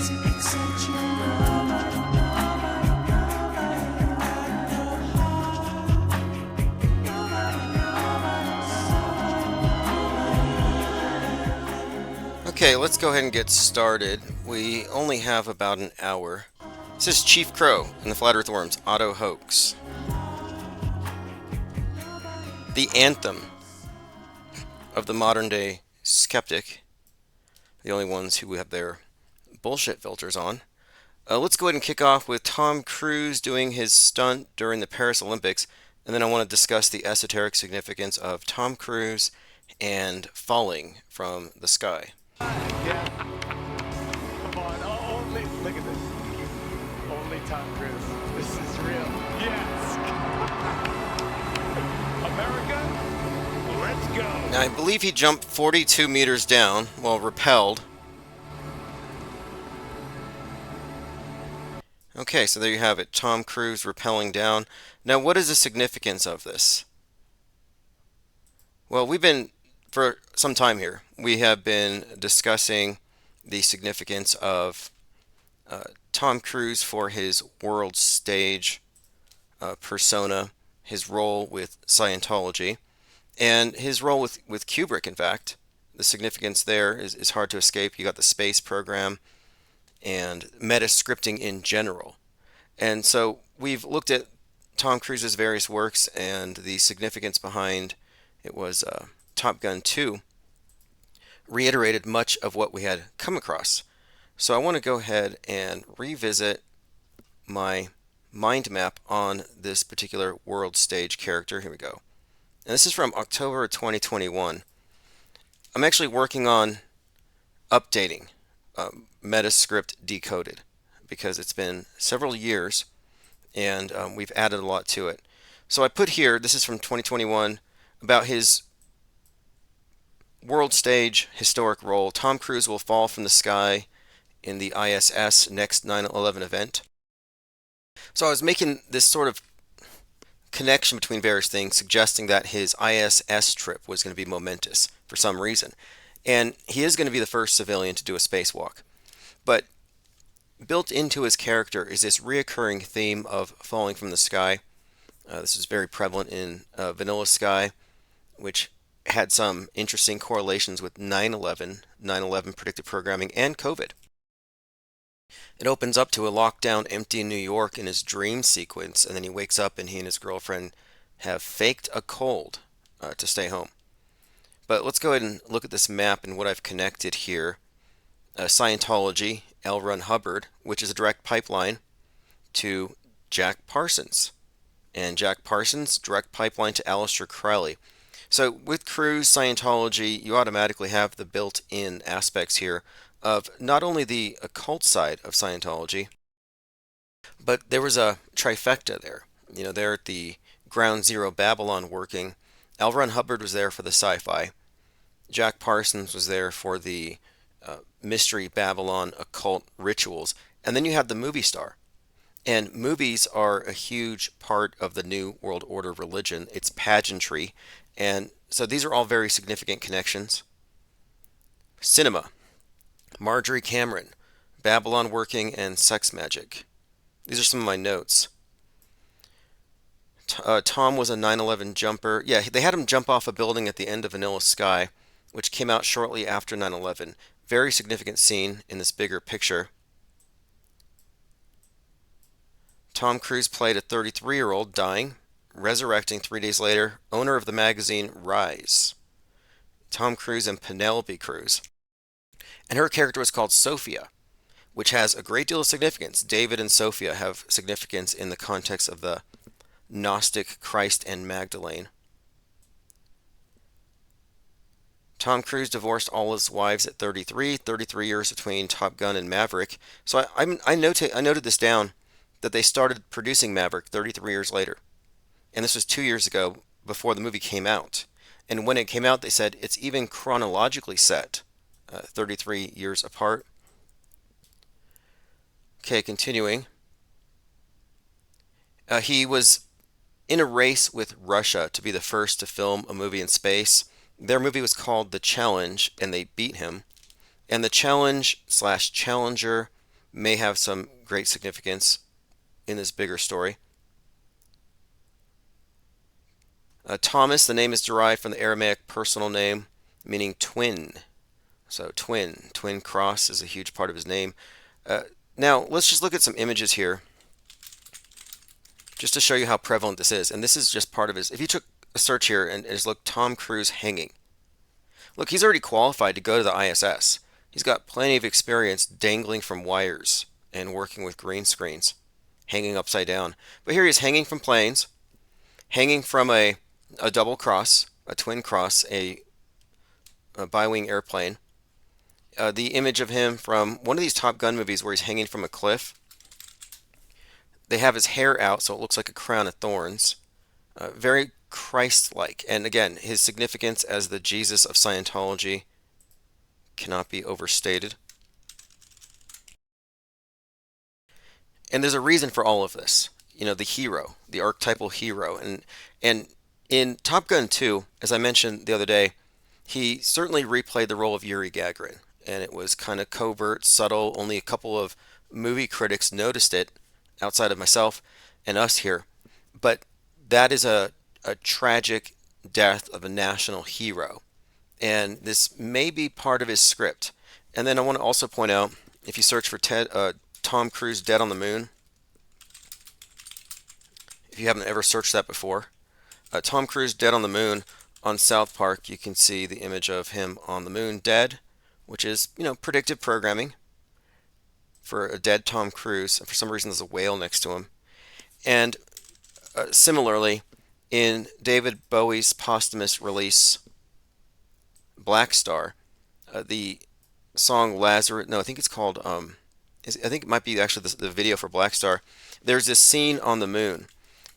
Okay, let's go ahead and get started. We only have about an hour. This is Chief Crow and the Flat Earth Worms Auto Hoax. The anthem of the modern day skeptic, the only ones who have their bullshit filters on. Let's go ahead and kick off with Tom Cruise doing his stunt during the Paris Olympics, and then I want to discuss the esoteric significance of Tom Cruise and falling from the sky. Yeah. Come on. Oh, only look at this. Only Tom Cruise. This is real. Yes. America, let's go. Now, I believe he jumped 42 meters down while repelled. Okay, so there you have it. Tom Cruise rappelling down. Now, what is the significance of this? Well, for some time here, we have been discussing the significance of Tom Cruise for his world stage persona, his role with Scientology, and his role with Kubrick, in fact. The significance there is hard to escape. You got the space program and meta scripting in general. And so we've looked at Tom Cruise's various works and the significance behind it was Top Gun 2 reiterated much of what we had come across. So I want to go ahead and revisit my mind map on this particular world stage character. Here we go. And this is from October 2021. I'm actually working on updating Metascript Decoded because it's been several years and we've added a lot to it. So I put here, this is from 2021, about his world stage historic role. Tom Cruise will fall from the sky in the ISS next 9/11 event. So I was making this sort of connection between various things, suggesting that his ISS trip was going to be momentous for some reason. And he is going to be the first civilian to do a spacewalk. But built into his character is this reoccurring theme of falling from the sky. This is very prevalent in Vanilla Sky, which had some interesting correlations with 9/11 predictive programming, and COVID. It opens up to a lockdown, empty New York in his dream sequence, and then he wakes up and he and his girlfriend have faked a cold to stay home. But let's go ahead and look at this map and what I've connected here. Scientology, L. Ron Hubbard, which is a direct pipeline to Jack Parsons. And Jack Parsons, direct pipeline to Aleister Crowley. So with Cruise Scientology, you automatically have the built-in aspects here of not only the occult side of Scientology, but there was a trifecta there. You know, there at the Ground Zero Babylon working, L. Ron Hubbard was there for the sci-fi. Jack Parsons was there for the mystery Babylon occult rituals. And then you had the movie star. And movies are a huge part of the New World Order religion. It's pageantry. And so these are all very significant connections. Cinema. Marjorie Cameron. Babylon working and sex magic. These are some of my notes. Tom was a 9/11 jumper. Yeah, they had him jump off a building at the end of Vanilla Sky, which came out shortly after 9/11. Very significant scene in this bigger picture. Tom Cruise played a 33-year-old dying, resurrecting 3 days later, owner of the magazine Rise. Tom Cruise and Penelope Cruz. And her character was called Sophia, which has a great deal of significance. David and Sophia have significance in the context of the Gnostic Christ and Magdalene. Tom Cruise divorced all his wives at 33 years between Top Gun and Maverick. So I noted this down, that they started producing Maverick 33 years later. And this was 2 years ago, before the movie came out. And when it came out, they said it's even chronologically set 33 years apart. Okay, continuing. He was in a race with Russia to be the first to film a movie in space. Their movie was called The Challenge, and they beat him. And the challenge/challenger may have some great significance in this bigger story. Thomas, the name is derived from the Aramaic personal name meaning twin. So twin cross is a huge part of his name. Uh, Now let's just look at some images here, just to show you how prevalent this is. And this is just part of his. If you took a search here and just look Tom Cruise hanging, look, he's already qualified to go to the ISS. He's got plenty of experience dangling from wires and working with green screens, hanging upside down. But here he is hanging from planes, hanging from a double cross, a twin cross, a bi-wing airplane. The image of him from one of these Top Gun movies where he's hanging from a cliff. They have his hair out, so it looks like a crown of thorns. Very Christ-like. And again, his significance as the Jesus of Scientology cannot be overstated. And there's a reason for all of this. You know, the hero, the archetypal hero. And in Top Gun 2, as I mentioned the other day, he certainly replayed the role of Yuri Gagarin. And it was kind of covert, subtle. Only a couple of movie critics noticed it outside of myself and us here. But that is a tragic death of a national hero. And this may be part of his script. And then I want to also point out, if you search for Tom Cruise Dead on the Moon, if you haven't ever searched that before, Tom Cruise Dead on the Moon on South Park, you can see the image of him on the moon dead, which is, predictive programming for a dead Tom Cruise. And for some reason, there's a whale next to him. And similarly, in David Bowie's posthumous release, Black Star, the song Lazarus, no, I think it's called, I think it might be actually the video for Black Star. There's this scene on the moon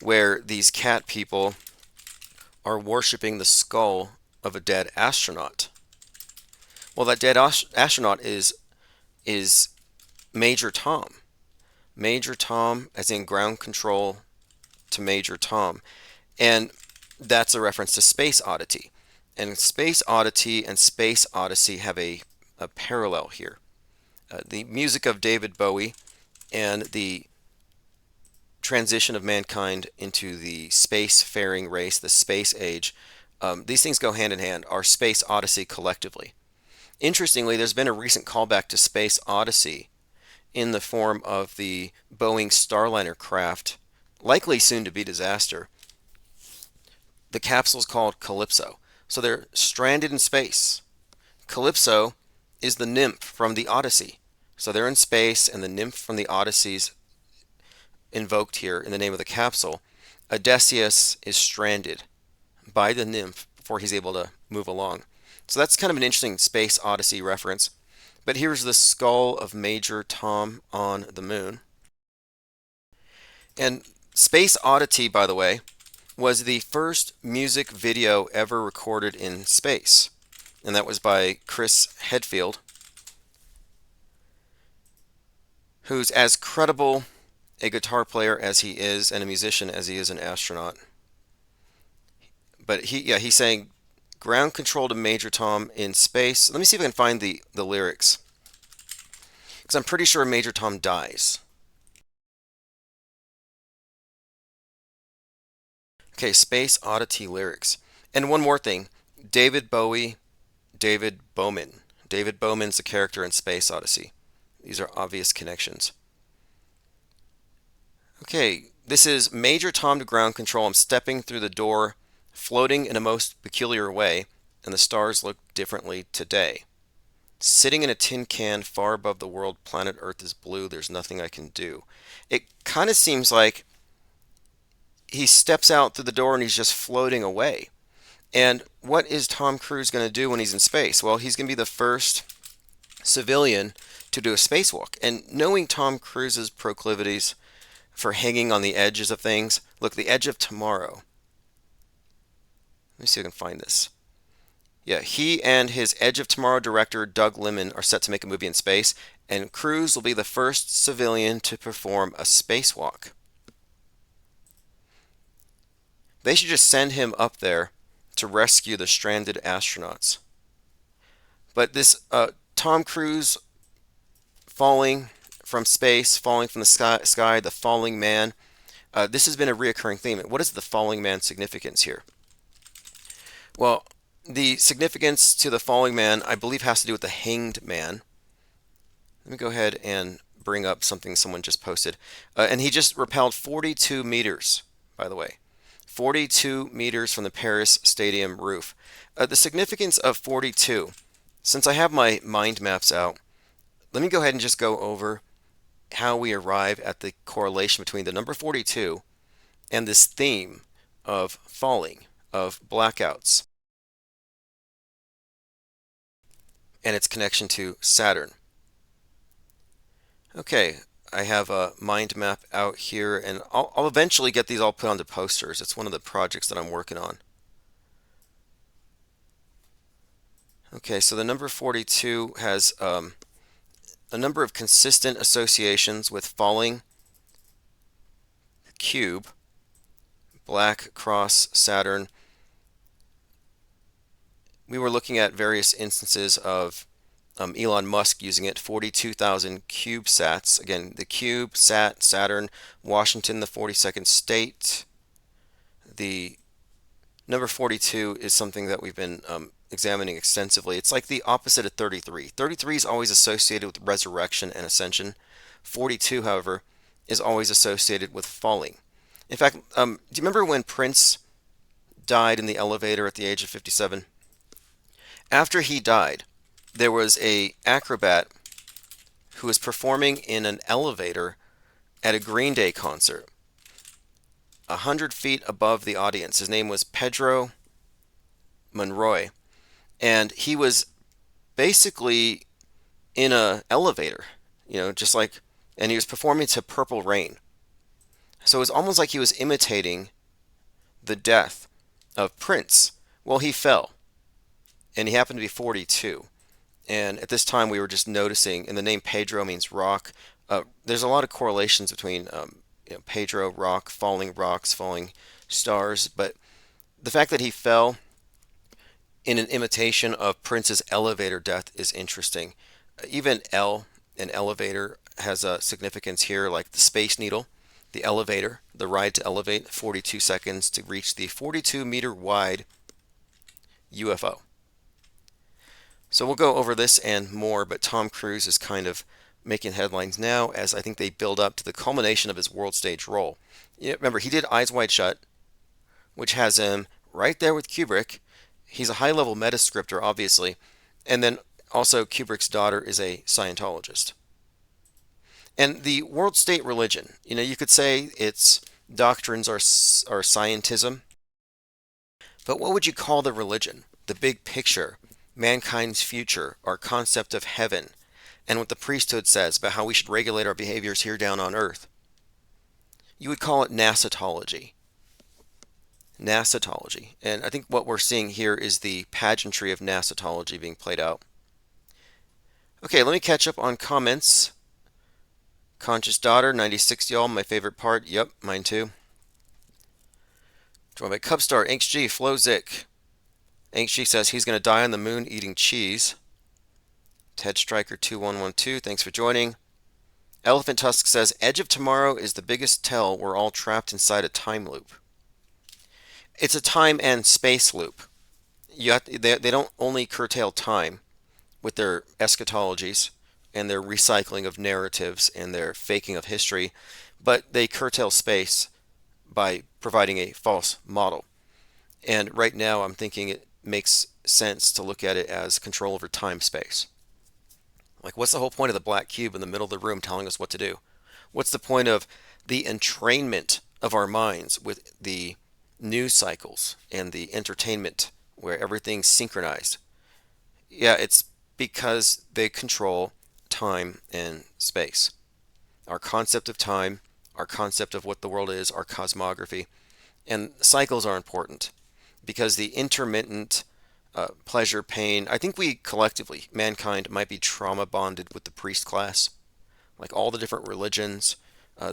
where these cat people are worshiping the skull of a dead astronaut. Well, that dead astronaut is Major Tom. Major Tom, as in ground control to Major Tom. And that's a reference to Space Oddity. And Space Oddity and Space Odyssey have a parallel here. The music of David Bowie and the transition of mankind into the space-faring race, the space age, these things go hand in hand, our Space Odyssey collectively. Interestingly, there's been a recent callback to Space Odyssey in the form of the Boeing Starliner craft, likely soon to be disaster. The capsule's called Calypso. So they're stranded in space. Calypso is the nymph from the Odyssey. So they're in space, and the nymph from the Odyssey's invoked here in the name of the capsule. Odysseus is stranded by the nymph before he's able to move along. So that's kind of an interesting Space Odyssey reference. But here's the skull of Major Tom on the moon. And Space Oddity, by the way, was the first music video ever recorded in space. And that was by Chris Hadfield, who's as credible a guitar player as he is and a musician as he is an astronaut. But he's saying ground control to Major Tom in space. Let me see if I can find the lyrics, because I'm pretty sure Major Tom dies. Okay, Space Oddity lyrics. And one more thing, David Bowie, David Bowman. David Bowman's the character in Space Odyssey. These are obvious connections. Okay, this is Major Tom to ground control. I'm stepping through the door, floating in a most peculiar way, and the stars look differently today. Sitting in a tin can far above the world, planet Earth is blue, there's nothing I can do. It kind of seems like he steps out through the door and he's just floating away. And what is Tom Cruise going to do when he's in space? Well, he's going to be the first civilian to do a spacewalk. And knowing Tom Cruise's proclivities for hanging on the edges of things, look, the edge of tomorrow. Let me see if I can find this. Yeah, he and his Edge of Tomorrow director, Doug Liman, are set to make a movie in space, and Cruise will be the first civilian to perform a spacewalk. They should just send him up there to rescue the stranded astronauts. But this Tom Cruise falling from space, falling from the sky, the falling man. This has been a reoccurring theme. What is the falling man significance here? Well, the significance to the falling man, I believe, has to do with the hanged man. Let me go ahead and bring up something someone just posted. And he just repelled 42 meters, by the way. 42 meters from the Paris Stadium roof. The significance of 42, since I have my mind maps out, let me go ahead and just go over how we arrive at the correlation between the number 42 and this theme of falling, of blackouts, and its connection to Saturn. Okay, I have a mind map out here, and I'll eventually get these all put onto posters. It's one of the projects that I'm working on. Okay, so the number 42 has a number of consistent associations with falling cube, black cross Saturn. We were looking at various instances of Elon Musk using it, 42,000 CubeSats. Again, the CubeSat, Saturn, Washington, the 42nd state. The number 42 is something that we've been examining extensively. It's like the opposite of 33. 33 is always associated with resurrection and ascension. 42, however, is always associated with falling. In fact, do you remember when Prince died in the elevator at the age of 57? After he died, there was a acrobat who was performing in an elevator at a Green Day concert, 100 feet above the audience. His name was Pedro Monroy, and he was basically in a elevator, just like, and he was performing to Purple Rain. So it was almost like he was imitating the death of Prince. Well, he fell, and he happened to be 42. And at this time, we were just noticing, and the name Pedro means rock. There's a lot of correlations between Pedro, rock, falling rocks, falling stars. But the fact that he fell in an imitation of Prince's elevator death is interesting. Even L, an elevator, has a significance here, like the Space Needle, the elevator, the ride to elevate, 42 seconds to reach the 42-meter wide UFO. So we'll go over this and more, but Tom Cruise is kind of making headlines now as I think they build up to the culmination of his world stage role. Remember, he did Eyes Wide Shut, which has him right there with Kubrick. He's a high-level metascripter, obviously, and then also Kubrick's daughter is a Scientologist. And the world state religion, you could say its doctrines are scientism, but what would you call the religion? The big picture, mankind's future, our concept of heaven, and what the priesthood says about how we should regulate our behaviors here down on earth. You would call it nasatology. Nasatology. And I think what we're seeing here is the pageantry of nasatology being played out. Okay, let me catch up on comments. Conscious Daughter, 96 y'all, my favorite part. Yep, mine too. Joined by Cubstar, Inks Flozik. Inks says he's going to die on the moon eating cheese. Ted Striker 2112, thanks for joining. Elephant Tusk says Edge of Tomorrow is the biggest tell we're all trapped inside a time loop. It's a time and space loop. They don't only curtail time with their eschatologies and their recycling of narratives and their faking of history, but they curtail space by providing a false model. And right now I'm thinking it makes sense to look at it as control over time-space. Like, what's the whole point of the black cube in the middle of the room telling us what to do? What's the point of the entrainment of our minds with the news cycles and the entertainment where everything's synchronized? Yeah, it's because they control time and space. Our concept of time, our concept of what the world is, our cosmography. And cycles are important because the intermittent pleasure, pain, I think we collectively, mankind, might be trauma bonded with the priest class. Like all the different religions,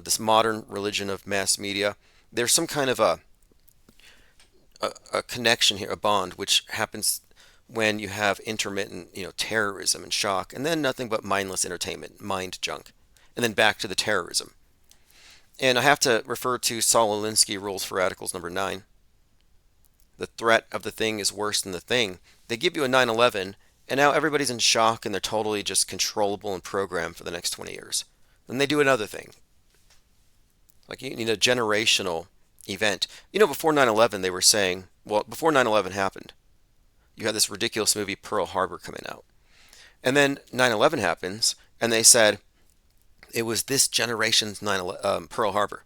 this modern religion of mass media, there's some kind of a connection here, a bond, which happens when you have intermittent, terrorism and shock, and then nothing but mindless entertainment, mind junk. and then back to the terrorism. And I have to refer to Saul Alinsky Rules for Radicals number 9. The threat of the thing is worse than the thing. They give you a 9/11, and now everybody's in shock and they're totally just controllable and programmed for the next 20 years. Then they do another thing. Like you need a generational event. Before 9/11, they were saying, well, before 9/11 happened, you had this ridiculous movie Pearl Harbor coming out. And then 9/11 happens, and they said it was this generation's Pearl Harbor.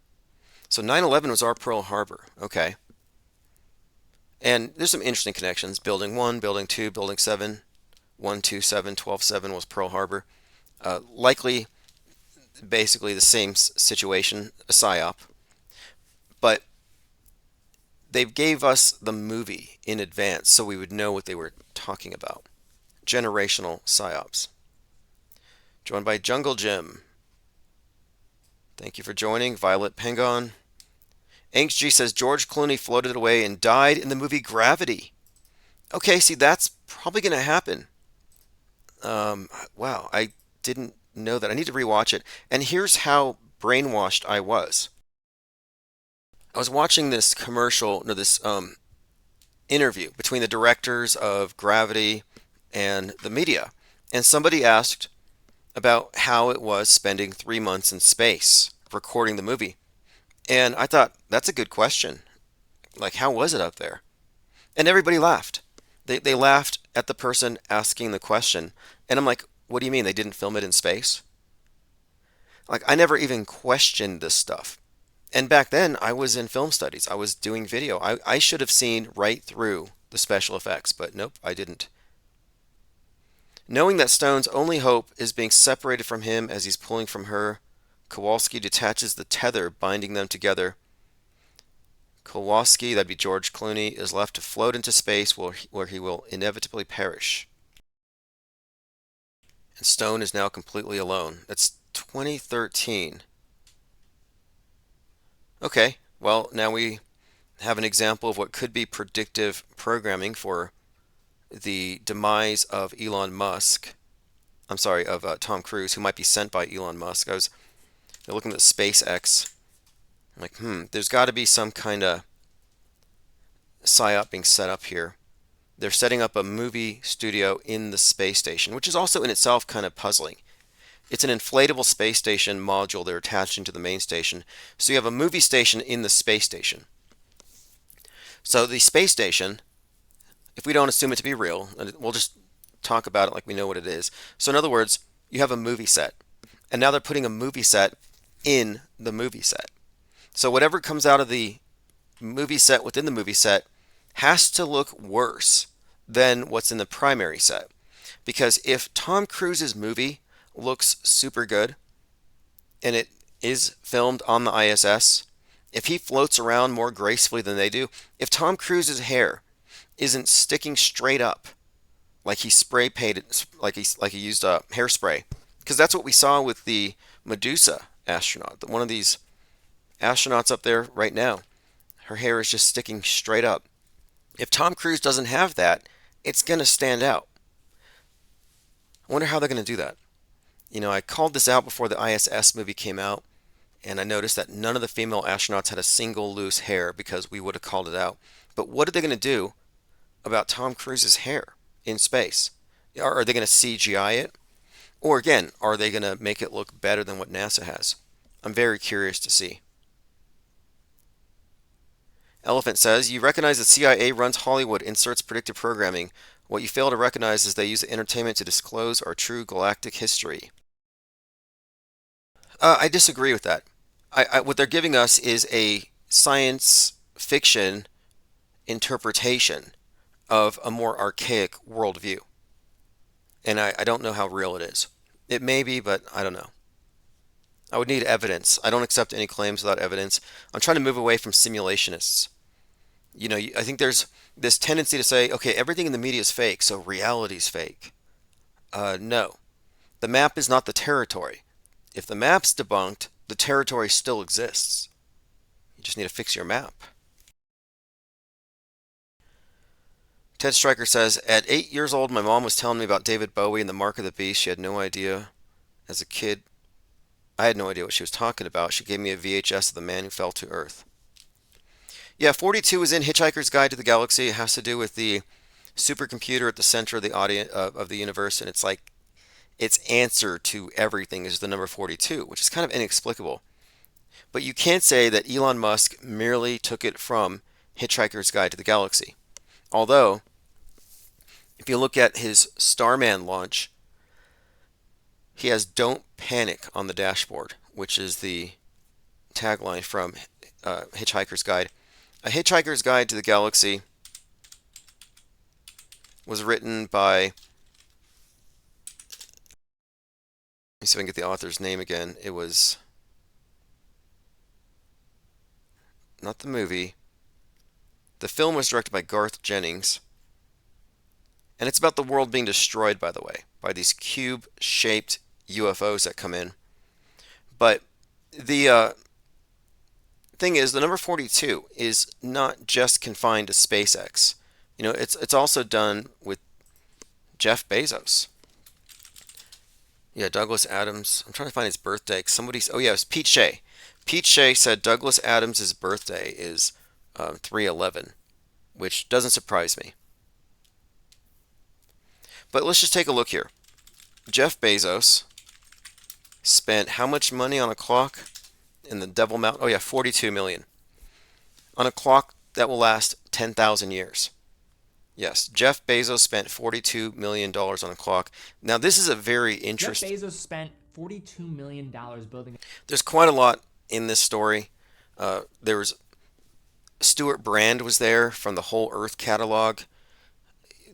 So 9/11 was our Pearl Harbor. Okay. And there's some interesting connections. Building 1, Building 2, Building 7, 127, 12/7 was Pearl Harbor. Likely, basically the same situation, a psyop. But they gave us the movie in advance so we would know what they were talking about. Generational psyops. Joined by Jungle Jim. Thank you for joining. Violet Pengon. AngsG says George Clooney floated away and died in the movie Gravity. Okay, see, that's probably going to happen. Wow, I didn't know that. I need to rewatch it. And here's how brainwashed I was. I was watching this commercial, no, this interview between the directors of Gravity and the media. And somebody asked about how it was spending 3 months in space recording the movie. And I thought, that's a good question. Like, how was it up there? And everybody laughed. They laughed at the person asking the question. And I'm like, what do you mean they didn't film it in space? Like, I never even questioned this stuff. And back then, I was in film studies. I was doing video. I should have seen right through the special effects, but nope, I didn't. Knowing that Stone's only hope is being separated from him as he's pulling from her, Kowalski detaches the tether binding them together. Kowalski, that'd be George Clooney, is left to float into space where he will inevitably perish. And Stone is now completely alone. That's 2013. Okay, well, now we have an example of what could be predictive programming for the demise of Elon Musk. I'm sorry, of Tom Cruise, who might be sent by Elon Musk. I was looking at SpaceX. I'm like, there's got to be some kind of psyop being set up here. They're setting up a movie studio in the space station, which is also in itself kind of puzzling. It's an inflatable space station module they're attaching to the main station. So you have a movie station in the space station. So the space station, if we don't assume it to be real, we'll just talk about it like we know what it is. So in other words, you have a movie set, and now they're putting a movie set in the movie set. So whatever comes out of the movie set within the movie set has to look worse than what's in the primary set. Because if Tom Cruise's movie looks super good and it is filmed on the ISS, if he floats around more gracefully than they do, if Tom Cruise's hair isn't sticking straight up like he spray painted, like he used hairspray, because that's what we saw with the Medusa astronaut, one of these astronauts up there right now. Her hair is just sticking straight up. If Tom Cruise doesn't have that, it's going to stand out. I wonder how they're going to do that. I called this out before the ISS movie came out, and I noticed that none of the female astronauts had a single loose hair because we would have called it out. But what are they going to do about Tom Cruise's hair in space? Are they going to CGI it? Or again, are they going to make it look better than what NASA has? I'm very curious to see. Elephant says, you recognize the CIA runs Hollywood, inserts predictive programming. What you fail to recognize is they use entertainment to disclose our true galactic history. I disagree with that. What they're giving us is a science fiction interpretation of a more archaic worldview. And I don't know how real it is. It may be, but I don't know. I would need evidence. I don't accept any claims without evidence. I'm trying to move away from simulationists. I think there's this tendency to say, okay, everything in the media is fake, so reality's fake. No. The map is not the territory. If the map's debunked, the territory still exists. You just need to fix your map. Ted Stryker says, at 8 years old, my mom was telling me about David Bowie and the Mark of the Beast. She had no idea as a kid I had no idea what she was talking about. She gave me a VHS of The Man Who Fell to Earth. Yeah, 42 is in Hitchhiker's Guide to the Galaxy. It has to do with the supercomputer at the center of the audience of the universe, and it's like its answer to everything is the number 42, which is kind of inexplicable. But you can't say that Elon Musk merely took it from Hitchhiker's Guide to the Galaxy. Although, if you look at his Starman launch, he has "Don't Panic" on the dashboard, which is the tagline from Hitchhiker's Guide. A Hitchhiker's Guide to the Galaxy was written by, let me see if I can get the author's name again. It was not the movie. The film was directed by Garth Jennings, and it's about the world being destroyed, by the way, by these cube-shaped UFOs that come in. But the thing is, the number 42 is not just confined to SpaceX. It's also done with Jeff Bezos. Yeah, Douglas Adams. I'm trying to find his birthday. Oh yeah, it was Pete Shea. Pete Shea said Douglas Adams' birthday is 3/11, which doesn't surprise me. But let's just take a look here. Jeff Bezos spent how much money on a clock in the Devil Mountain? Oh yeah, 42 million on a clock that will last 10,000 years. Yes, Jeff Bezos spent $42 million on a clock. Now, this is a very Jeff interesting. Bezos spent $42 million building. There's quite a lot in this story. There was Stuart Brand was there from the Whole Earth catalog.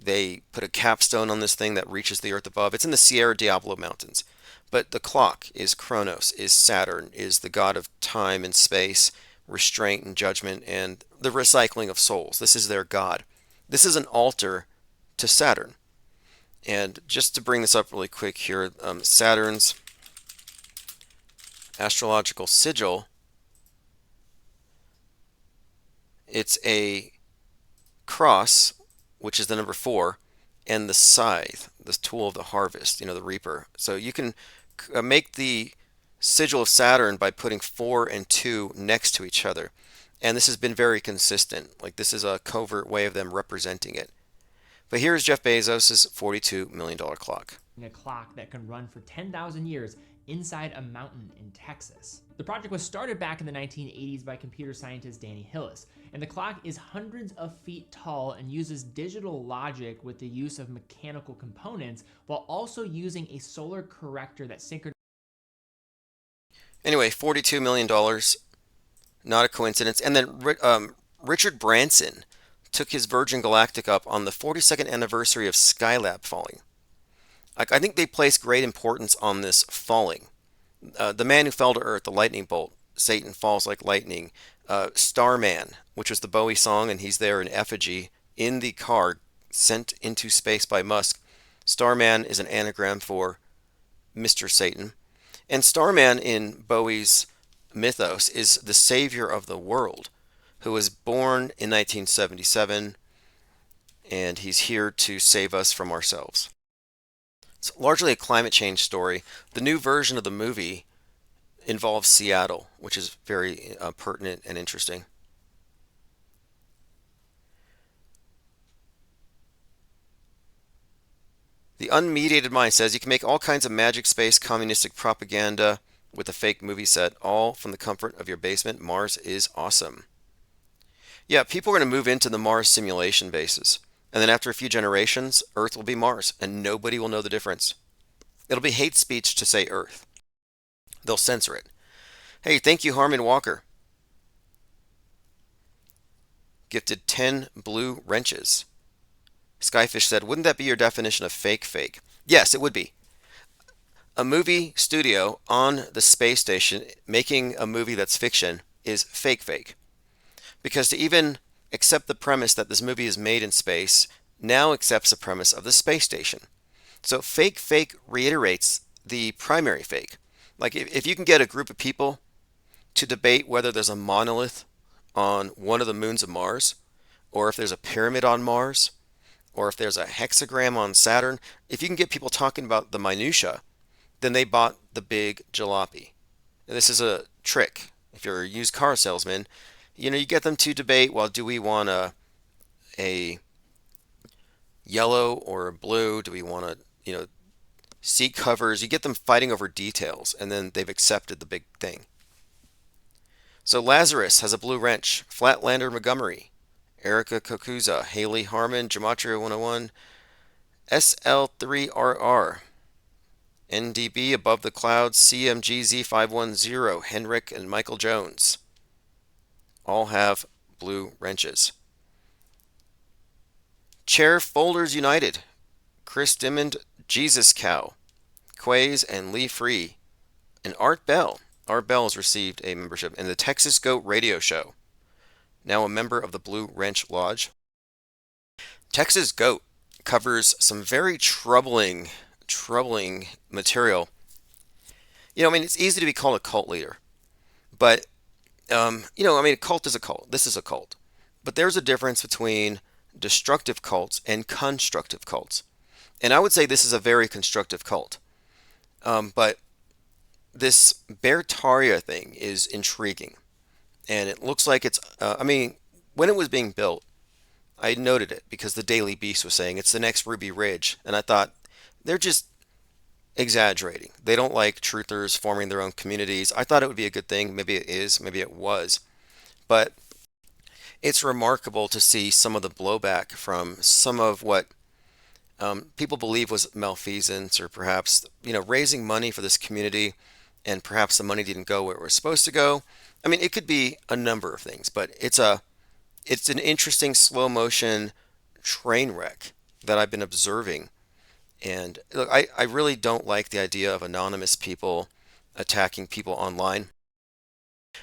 They put a capstone on this thing that reaches the Earth above. It's in the Sierra Diablo Mountains. But the clock is Kronos, is Saturn, is the god of time and space, restraint and judgment, and the recycling of souls. This is their god. This is an altar to Saturn. And just to bring this up really quick here, Saturn's astrological sigil, it's a cross, which is the number 4, and the scythe, the tool of the harvest, the reaper. So you can make the sigil of Saturn by putting 4 and 2 next to each other. And this has been very consistent. Like, this is a covert way of them representing it. But here's Jeff Bezos' $42 million clock. A clock that can run for 10,000 years inside a mountain in Texas. The project was started back in the 1980s by computer scientist Danny Hillis, and the clock is hundreds of feet tall and uses digital logic with the use of mechanical components while also using a solar corrector that synchronizes. Anyway, $42 million, not a coincidence. And then Richard Branson took his Virgin Galactic up on the 42nd anniversary of Skylab falling. I think they place great importance on this falling. The Man Who Fell to Earth, the lightning bolt, Satan falls like lightning. Starman, which was the Bowie song, and he's there in effigy in the car sent into space by Musk. Starman is an anagram for Mr. Satan. And Starman in Bowie's mythos is the savior of the world, who was born in 1977, and he's here to save us from ourselves. It's largely a climate change story. The new version of the movie involves Seattle, which is very pertinent and interesting. The Unmediated Mind says you can make all kinds of magic space communistic propaganda with a fake movie set, all from the comfort of your basement. Mars is awesome. Yeah, people are going to move into the Mars simulation bases. And then after a few generations, Earth will be Mars, and nobody will know the difference. It'll be hate speech to say Earth. They'll censor it. Hey, thank you, Harmon Walker. Gifted 10 blue wrenches. Skyfish said, wouldn't that be your definition of fake fake? Yes, it would be. A movie studio on the space station making a movie that's fiction is fake fake. Because to even accept the premise that this movie is made in space now accepts the premise of the space station. So fake fake reiterates the primary fake. Like if you can get a group of people to debate whether there's a monolith on one of the moons of Mars, or if there's a pyramid on Mars, or if there's a hexagram on Saturn, if you can get people talking about the minutia, then they bought the big jalopy. This is a trick. If you're a used car salesman, you get them to debate, well, do we want a yellow or a blue? Do we want seat covers? You get them fighting over details, and then they've accepted the big thing. So Lazarus has a blue wrench. Flatlander Montgomery, Erica Kokuza, Haley Harmon, Gematria 101, SL3RR, NDB Above the Clouds, CMGZ510, Henrik and Michael Jones. All have blue wrenches. Chair Folders United, Chris Dimmond, Jesus Cow, Quays and Lee Free, and Art Bell. Art Bell has received a membership in the Texas Goat Radio Show, now a member of the Blue Wrench Lodge. Texas Goat covers some very troubling material. It's easy to be called a cult leader, but a cult is a cult. This is a cult. But there's a difference between destructive cults and constructive cults. And I would say this is a very constructive cult. But this Beartaria thing is intriguing. And it looks like when it was being built, I noted it because the Daily Beast was saying it's the next Ruby Ridge. And I thought, they're just exaggerating. They don't like truthers forming their own communities. I thought it would be a good thing. Maybe it is. Maybe it was. But it's remarkable to see some of the blowback from some of what people believe was malfeasance, or perhaps raising money for this community, and perhaps the money didn't go where it was supposed to go. It could be a number of things, but it's an interesting slow motion train wreck that I've been observing. And look, I really don't like the idea of anonymous people attacking people online.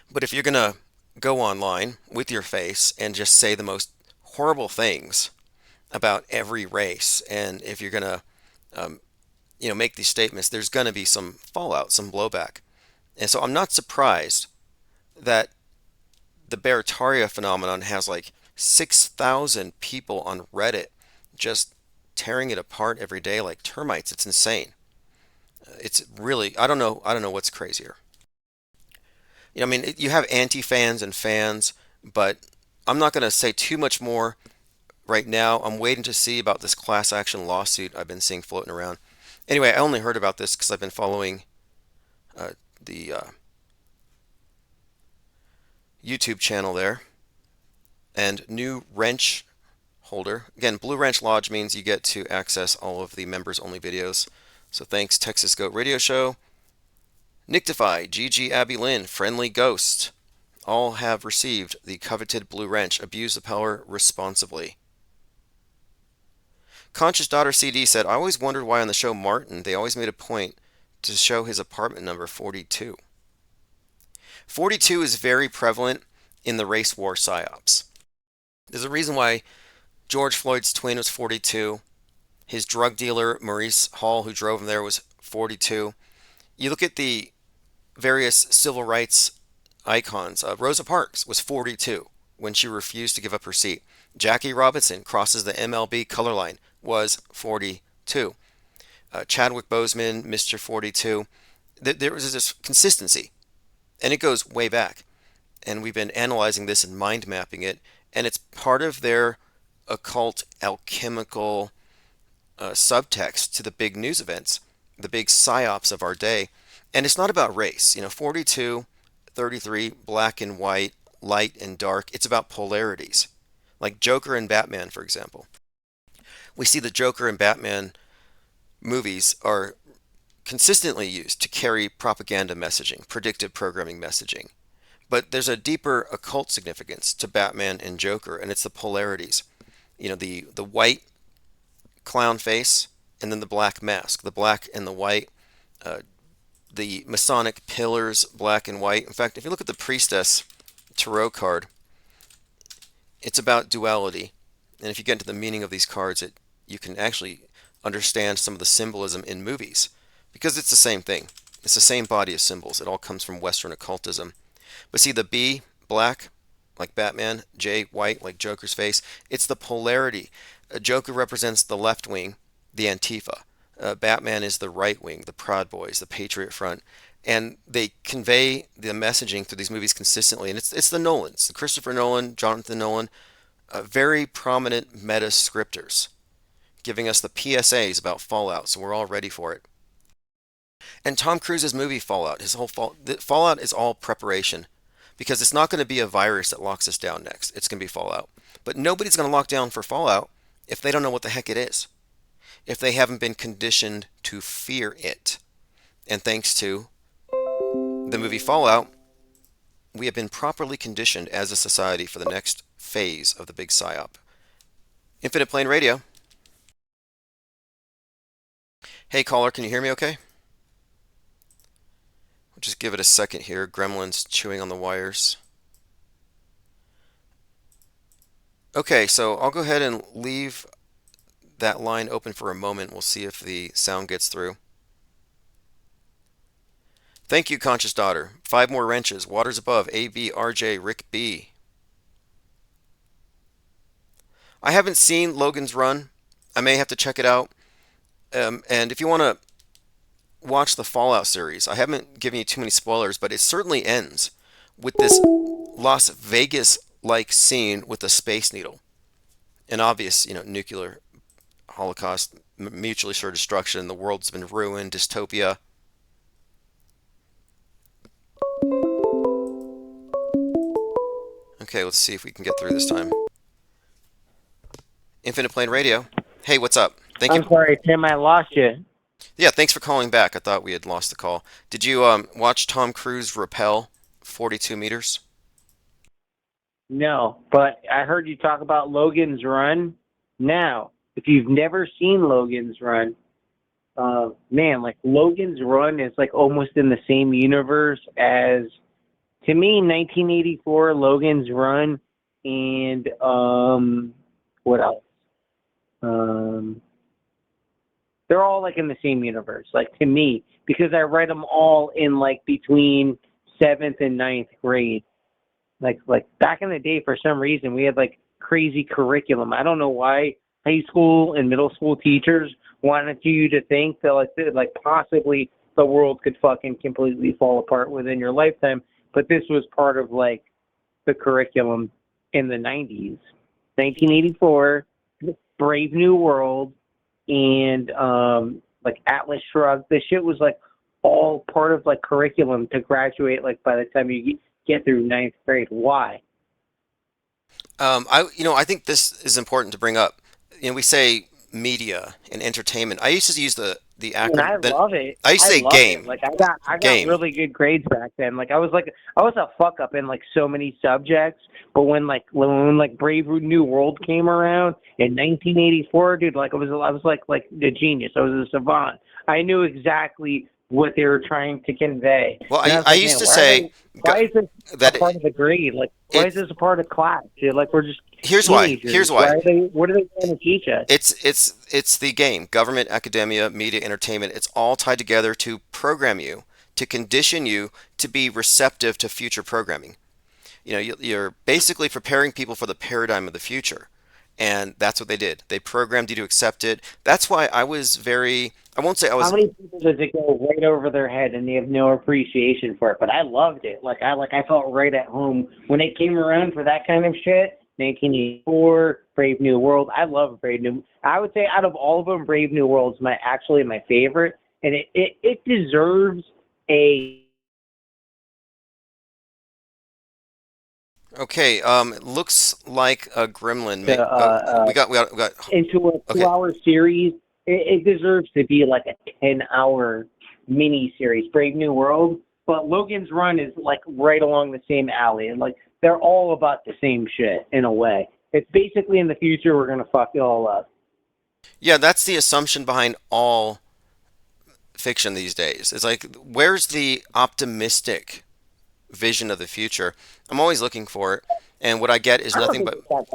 But if you're gonna go online with your face and just say the most horrible things about every race, and if you're gonna make these statements, there's gonna be some fallout, some blowback. And so I'm not surprised that the Beartaria phenomenon has like 6,000 people on Reddit just tearing it apart every day like termites. It's insane. It's really, I don't know what's crazier. You have anti-fans and fans, but I'm not going to say too much more right now. I'm waiting to see about this class action lawsuit I've been seeing floating around. Anyway, I only heard about this because I've been following the YouTube channel there. And new wrench holder. Again, Blue Wrench Lodge means you get to access all of the members only videos. So thanks, Texas Goat Radio Show, Nictify, Gigi, Abby Lynn, Friendly Ghost, all have received the coveted Blue Wrench. Abuse the power responsibly. Conscious Daughter CD said, I always wondered why on the show Martin they always made a point to show his apartment number 42. 42 is very prevalent in the race war psyops. There's a reason why George Floyd's twin was 42. His drug dealer, Maurice Hall, who drove him there, was 42. You look at the various civil rights icons. Rosa Parks was 42 when she refused to give up her seat. Jackie Robinson crosses the MLB color line, was 42. Chadwick Boseman, Mr. 42. There was this consistency, and it goes way back. And we've been analyzing this and mind mapping it, and it's part of their occult alchemical subtext to the big news events, the big psyops of our day. And it's not about race. 42, 33, black and white, light and dark. It's about polarities. Like Joker and Batman, for example. We see the Joker and Batman movies are consistently used to carry propaganda messaging, predictive programming messaging. But there's a deeper occult significance to Batman and Joker, and it's the polarities. The white clown face, and then the black mask. The black and the white, the Masonic pillars, black and white. In fact, if you look at the Priestess Tarot card, it's about duality. And if you get into the meaning of these cards, you can actually understand some of the symbolism in movies, because it's the same thing. It's the same body of symbols. It all comes from Western occultism. But see the B, black, like Batman, J, white, like Joker's face. It's the polarity. Joker represents the left wing, the Antifa. Batman is the right wing, the Proud Boys, the Patriot Front. and they convey the messaging through these movies consistently. And it's the Nolans, the Christopher Nolan, Jonathan Nolan, very prominent meta scripters, giving us the PSAs about Fallout, so we're all ready for it. And Tom Cruise's movie Fallout, his whole Fallout is all preparation, because it's not going to be a virus that locks us down next. It's going to be Fallout. But nobody's going to lock down for Fallout if they don't know what the heck it is, if they haven't been conditioned to fear it. And thanks to the movie Fallout, we have been properly conditioned as a society for the next phase of the big psyop. Infinite Plane Radio. Hey caller, can you hear me okay? We'll just give it a second here. Gremlins chewing on the wires. Okay, so I'll go ahead and leave that line open for a moment. We'll see if the sound gets through. Thank you, Conscious Daughter. 5 more wrenches. Waters above. A, B, RJ, Rick B. I haven't seen Logan's Run. I may have to check it out. And if you want to watch the Fallout series, I haven't given you too many spoilers, but it certainly ends with this Las Vegas-like scene with the Space Needle. An obvious, nuclear holocaust, mutually assured destruction. The world's been ruined, dystopia. Okay, let's see if we can get through this time. Infinite Plane Radio. Hey, what's up? Thank you. I'm sorry, Tim, I lost you. Yeah, thanks for calling back. I thought we had lost the call. Did you watch Tom Cruise rappel 42 meters? No, but I heard you talk about Logan's Run. Now, if you've never seen Logan's Run, man, like Logan's Run is like almost in the same universe as, to me, 1984 Logan's Run and what else? They're all like in the same universe, like to me, because I read them all in like between 7th and 9th grade. Like back in the day, for some reason, we had like crazy curriculum. I don't know why high school and middle school teachers wanted you to think that like possibly the world could fucking completely fall apart within your lifetime. But this was part of like the curriculum in the 90s, 1984, Brave New World, and like Atlas Shrugged. This shit was like all part of like curriculum to graduate like by the time you get through 9th grade. Why? I think this is important to bring up. We say media and entertainment. I used to use the And I acronym. love it. I used to say love game. it. Like I got Game. really good grades back then. Like I was a fuck up in like so many subjects. But when Brave New World came around in 1984, dude, like I was like the genius. I was a savant. I knew exactly what they were trying to convey. Well, And was I like, used man, to say why is this that a part of the grade? Like why is this a part of class? Dude, like we're just here's why. teenagers. Here's why. What are they trying to teach us? It's the game. Government, academia, media, entertainment. It's all tied together to program you, to condition you to be receptive to future programming. You're basically preparing people for the paradigm of the future. And that's what they did. They programmed you to accept it. That's why I was I won't say I was. How many people does it go right over their head and they have no appreciation for it? But I loved it. I felt right at home when it came around for that kind of shit. 1984, Brave New World. I love Brave New. I would say out of all of them, Brave New World is my favorite, and it deserves a. Okay, it looks like a gremlin. We got. Into a 2-hour series. It deserves to be like a 10-hour mini series, Brave New World. But Logan's Run is like right along the same alley, and like they're all about the same shit in a way. It's basically in the future we're gonna fuck it all up. Yeah, that's the assumption behind all fiction these days. It's like, where's the optimistic vision of the future? I'm always looking for it, and what I get is I don't nothing think but. it's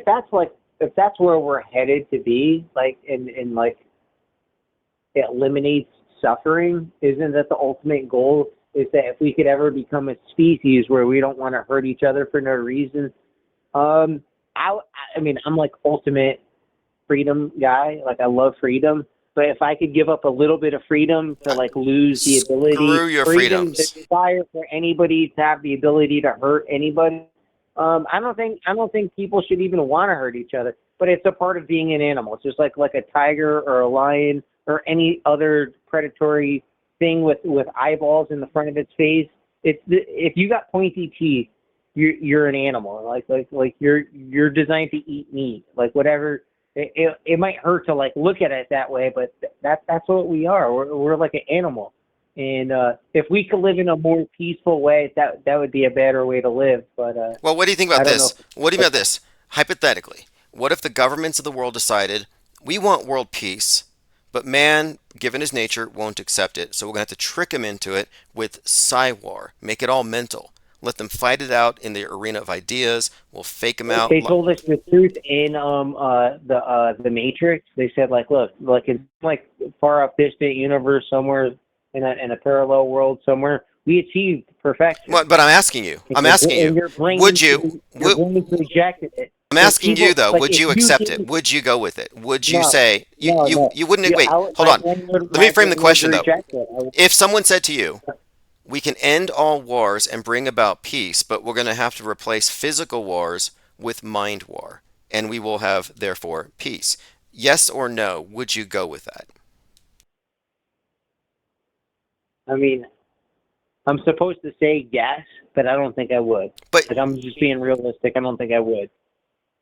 that bad. If that's where we're headed to be, like in like it eliminates suffering, isn't that the ultimate goal? Is that if we could ever become a species where we don't want to hurt each other for no reason? I mean, I'm like ultimate freedom guy. Like I love freedom, but if I could give up a little bit of freedom to like lose the ability Screw your or even the freedoms. desire for anybody to have the ability to hurt anybody, I don't think people should even want to hurt each other. But it's a part of being an animal. It's just like a tiger or a lion or any other predatory thing with eyeballs in the front of its face. If you got pointy teeth, you're an animal. Like you're designed to eat meat. Like whatever. It might hurt to like look at it that way, but that's what we are. We're like an animal. And if we could live in a more peaceful way, that would be a better way to live. But Well, what do you think I about don't know. this? What do you think about this? Hypothetically, what if the governments of the world decided we want world peace, but man, given his nature, won't accept it. So we're going to have to trick him into it with Psy-War, make it all mental. Let them fight it out in the arena of ideas. We'll fake them out. They told us the truth in the Matrix. They said like in like far off distant universe somewhere in a parallel world somewhere, we achieved perfection. But I'm asking you. I'm asking And you. your brain, Would you? your brain rejected it. I'm So asking you people though. like Would if you you accept it? didn't, Would you go with it? Would you no, say no, no. you wouldn't? You, Wait, hold my on. brain would, Let me my frame the brain would question though. reject it. If someone said to you, we can end all wars and bring about peace, but we're going to have to replace physical wars with mind war, and we will have, therefore, peace. Yes or no, would you go with that? I mean, I'm supposed to say yes, but I don't think I would. But Like I'm just being realistic. I don't think I would.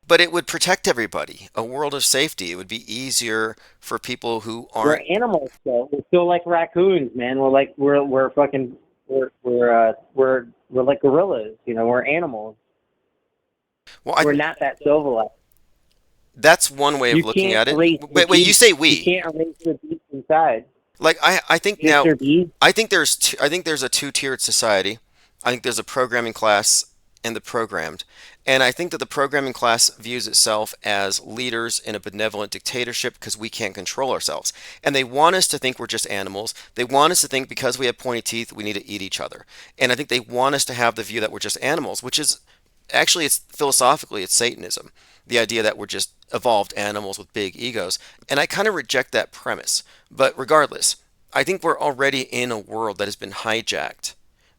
but it would protect everybody, a world of safety. It would be easier for people who We're aren't. animals, though. We're still like raccoons, man. We're fucking we're like gorillas. You know, we're animals. Well, We're not that civilized. that's one way of You looking can't at it. erase the Wait, you beast. say You we. can't erase the beast inside. Like I think now, Mr. Beast. I think there's a two-tiered society. I think there's a programming class and the programmed. And I think that the programming class views itself as leaders in a benevolent dictatorship because we can't control ourselves. And they want us to think we're just animals. They want us to think because we have pointy teeth, we need to eat each other. And I think they want us to have the view that we're just animals, which is actually, it's philosophically, it's Satanism. The idea that we're just evolved animals with big egos. And I kind of reject that premise. But regardless, I think we're already in a world that has been hijacked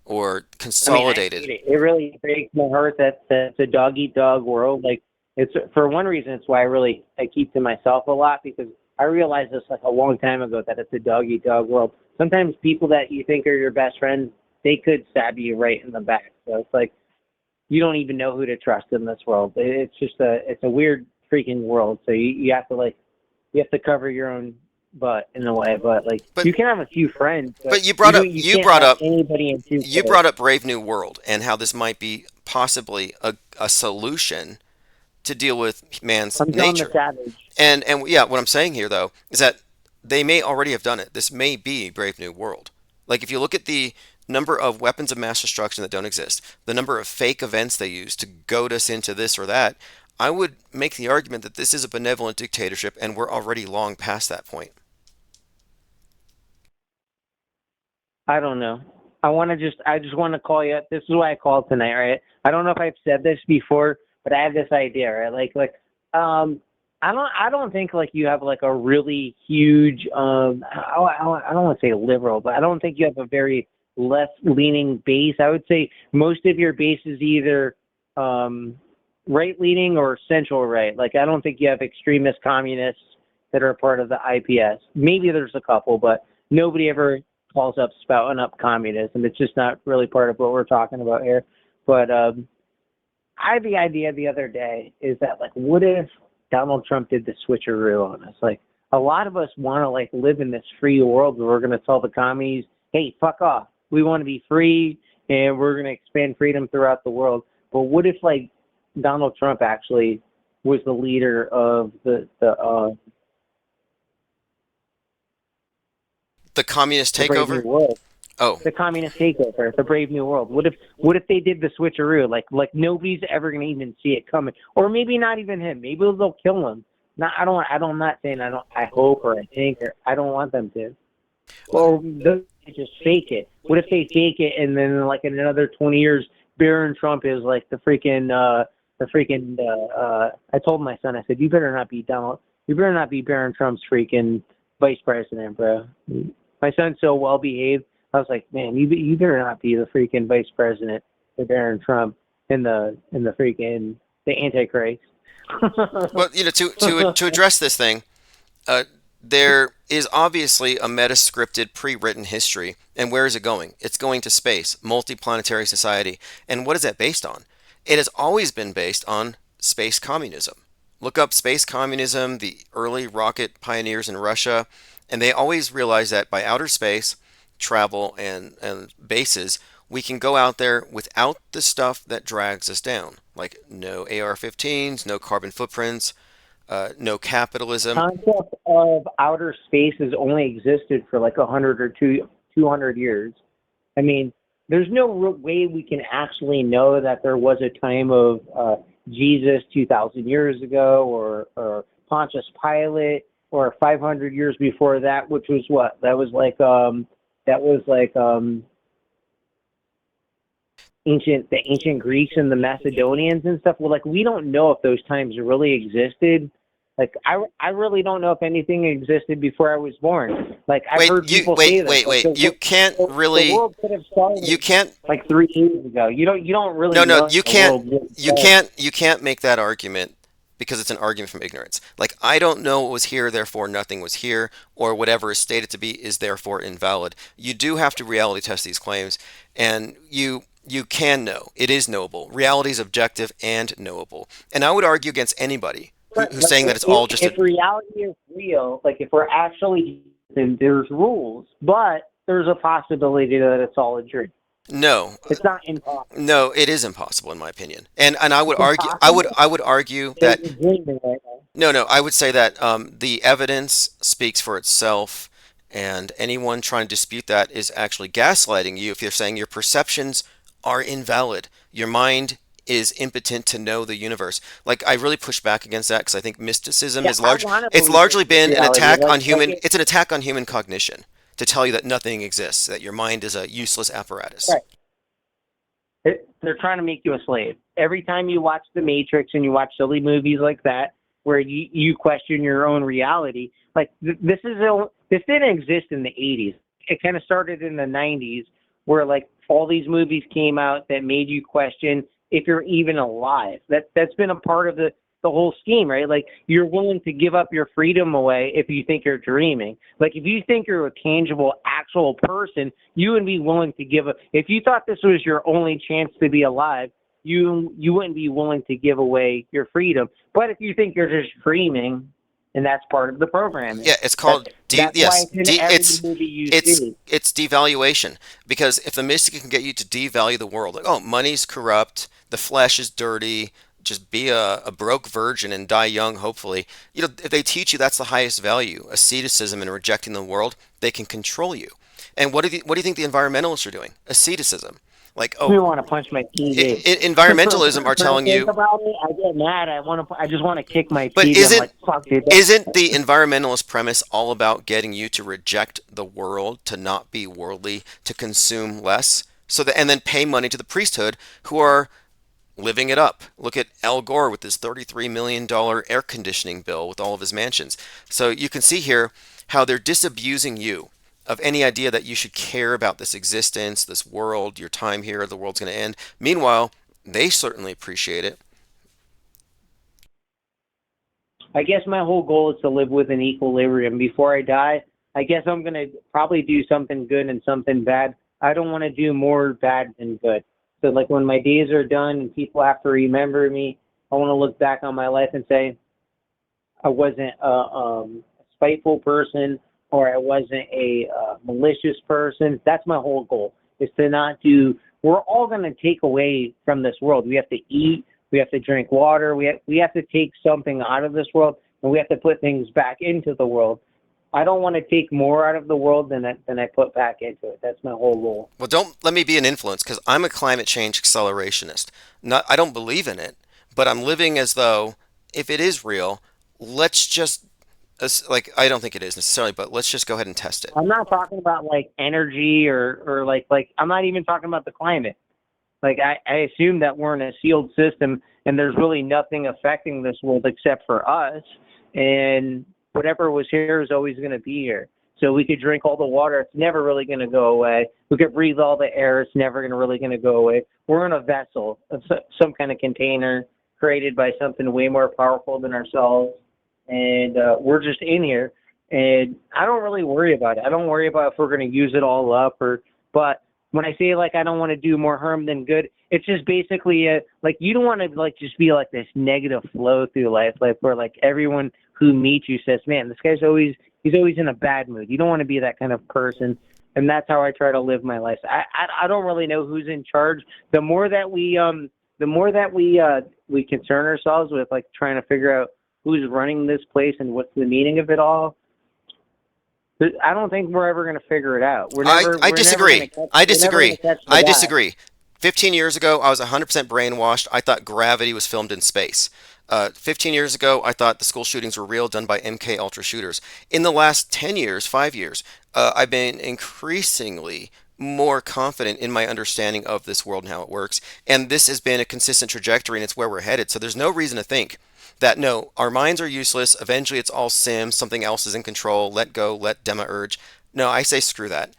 or I mean, I hate consolidated. it. It really breaks my heart that it's a dog eat dog world. Like it's for one reason, it's why I keep to myself a lot because I realized this like a long time ago that it's a dog eat dog world. Sometimes people that you think are your best friends, they could stab you right in the back. So it's like you don't even know who to trust in this world. It's a weird freaking world. So you have to you have to cover your own butt in a way. But like But you can have a few friends, but you you brought up don't, you can't have anybody in too you close. brought up Brave New World and how this might be possibly a solution to deal with man's I'm John the nature. Savage. And yeah, what I'm saying here though is that they may already have done it. This may be Brave New World. Like if you look at the number of weapons of mass destruction that don't exist, the number of fake events they use to goad us into this or that, I would make the argument that this is a benevolent dictatorship and we're already long past that point. I don't know. I just want to call you. This is why I called tonight, right? I don't know if I've said this before, but I have this idea, right? I don't think like you have like a really huge, I don't want to say liberal, but I don't think you have a very left leaning base. I would say most of your base is either, right leaning or central right. Like I don't think you have extremist communists that are part of the IPS. Maybe there's a couple, but nobody ever calls up spouting up communism. It's just not really part of what we're talking about here. But I had the idea the other day is that like, what if Donald Trump did the switcheroo on us? Like, a lot of us want to like live in this free world where we're going to tell the commies, hey, fuck off. We want to be free and we're going to expand freedom throughout the world. But what if like Donald Trump actually was the leader of The communist the Brave New takeover? World? Oh, The communist takeover, the Brave New World. What if they did the switcheroo? Like nobody's ever gonna even see it coming, or maybe not even him. Maybe they'll kill him. Not I don't. I'm not saying I don't. I hope or I think or I don't want them to. Or they just fake it. What if they fake it and then like in another 20 years, Barron Trump is like the freaking. I told my son, I said, you better not be Donald. You better not be Barron Trump's freaking vice president, bro. My son's so well behaved. I was like, man, you better not be the freaking vice president with Aaron Trump and the freaking the Antichrist. Well, to address this thing, uh, there is obviously a meta-scripted, pre-written history. And where is it going? It's going to space, multiplanetary society. And what is that based on? It has always been based on space communism. Look up space communism, the early rocket pioneers in Russia, and they always realized that by outer space travel and bases, we can go out there without the stuff that drags us down, like no AR-15s, no carbon footprints, no capitalism. Concept of outer space has only existed for like 100 or 200 years. I mean, there's no way we can actually know that there was a time of Jesus 2,000 years ago, or Pontius Pilate, or 500 years before that, which was what? The ancient Greeks and the Macedonians and stuff. Well, like, we don't know if those times really existed. Like, I really don't know if anything existed before I was born. Like, I've heard people say that. Like, You can't really. The world could have started You can't. like 3 years ago. You don't really No, know no, if the world did start. you can't make that argument because it's an argument from ignorance. Like, I don't know what was here, therefore nothing was here, or whatever is stated to be is therefore invalid. You do have to reality test these claims, and you can know. It is knowable. Reality is objective and knowable. And I would argue against anybody who's saying that it's all just if reality is real, like if we're actually, then there's rules, but there's a possibility that it's all a dream. no. It's not impossible. No, it is impossible in my opinion. And I would It's argue impossible. I would argue You're that dreaming right now. no, I would say that the evidence speaks for itself, and anyone trying to dispute that is actually gaslighting you if you're saying your perceptions are invalid. Your mind is impotent to know the universe. Like, I really push back against that because I think mysticism Yeah, is I large. want to It's believe largely it's been an reality. attack on Like human. It's an attack on human cognition to tell you that nothing exists, that your mind is a useless apparatus. right. They're trying to make you a slave. Every time you watch The Matrix and you watch silly movies like that, where you question your own reality, like this didn't exist in the 80s. It kind of started in the 90s, where like all these movies came out that made you question if you're even alive. That's been a part of the whole scheme, right? Like, you're willing to give up your freedom away if you think you're dreaming. Like, if you think you're a tangible, actual person, you would be willing to give up. If you thought this was your only chance to be alive, you wouldn't be willing to give away your freedom. But if you think you're just dreaming, and that's part of the programming. Yeah, it's called That's why it's in every movie you see. it's devaluation, because if the mystic can get you to devalue the world, like, oh, money's corrupt, the flesh is dirty, just be a broke virgin and die young, hopefully. If they teach you that's the highest value, asceticism and rejecting the world, they can control you. And what do you think the environmentalists are doing? Asceticism. Like, I want to punch my TV. environmentalism are When I telling think you. about it, I get mad. I just want to kick my But TV. I'm like, fuck, dude. isn't the environmentalist premise all about getting you to reject the world, to not be worldly, to consume less, and then pay money to the priesthood who are living it up? Look at Al Gore with his $33 million air conditioning bill with all of his mansions. So you can see here how they're disabusing you of any idea that you should care about this existence, this world, your time here, the world's going to end. Meanwhile, they certainly appreciate it. I guess my whole goal is to live with an equilibrium. Before I die, I guess I'm going to probably do something good and something bad. I don't want to do more bad than good. So, like, when my days are done and people have to remember me, I want to look back on my life and say, I wasn't a spiteful person, or I wasn't a malicious person. That's my whole goal, is to not do. We're all going to take away from this world. We have to eat. We have to drink water. We have to take something out of this world, and we have to put things back into the world. I don't want to take more out of the world than I put back into it. That's my whole goal. Well, don't let me be an influence, because I'm a climate change accelerationist. I don't believe in it, but I'm living as though if it is real, let's just I don't think it is necessarily, but let's just go ahead and test it. I'm not talking about like energy or like I'm not even talking about the climate. Like, I assume that we're in a sealed system and there's really nothing affecting this world except for us. And whatever was here is always going to be here. So we could drink all the water. It's never really going to go away. We could breathe all the air. It's never really going to go away. We're in a vessel, some kind of container created by something way more powerful than ourselves. And we're just in here. And I don't really worry about it. I don't worry about if we're going to use it all up but when I say like I don't want to do more harm than good, it's just basically like you don't want to like just be like this negative flow through life, like where like everyone who meets you says, "Man, this guy's always he's always in a bad mood." You don't want to be that kind of person, and that's how I try to live my life. I don't really know who's in charge. The more that we concern ourselves with like trying to figure out who's running this place and what's the meaning of it all, I don't think we're ever going to figure it out. I disagree. I We're never going disagree. to catch the I guy. disagree. 15 years ago, I was 100% brainwashed. I thought Gravity was filmed in space. 15 years ago, I thought the school shootings were real, done by MK Ultra shooters. In the last 10 years, 5 years, I've been increasingly more confident in my understanding of this world and how it works. And this has been a consistent trajectory, and it's where we're headed. So there's no reason to think that no, our minds are useless. Eventually, it's all sim. Something else is in control. Let go. Let demiurge. No, I say screw that.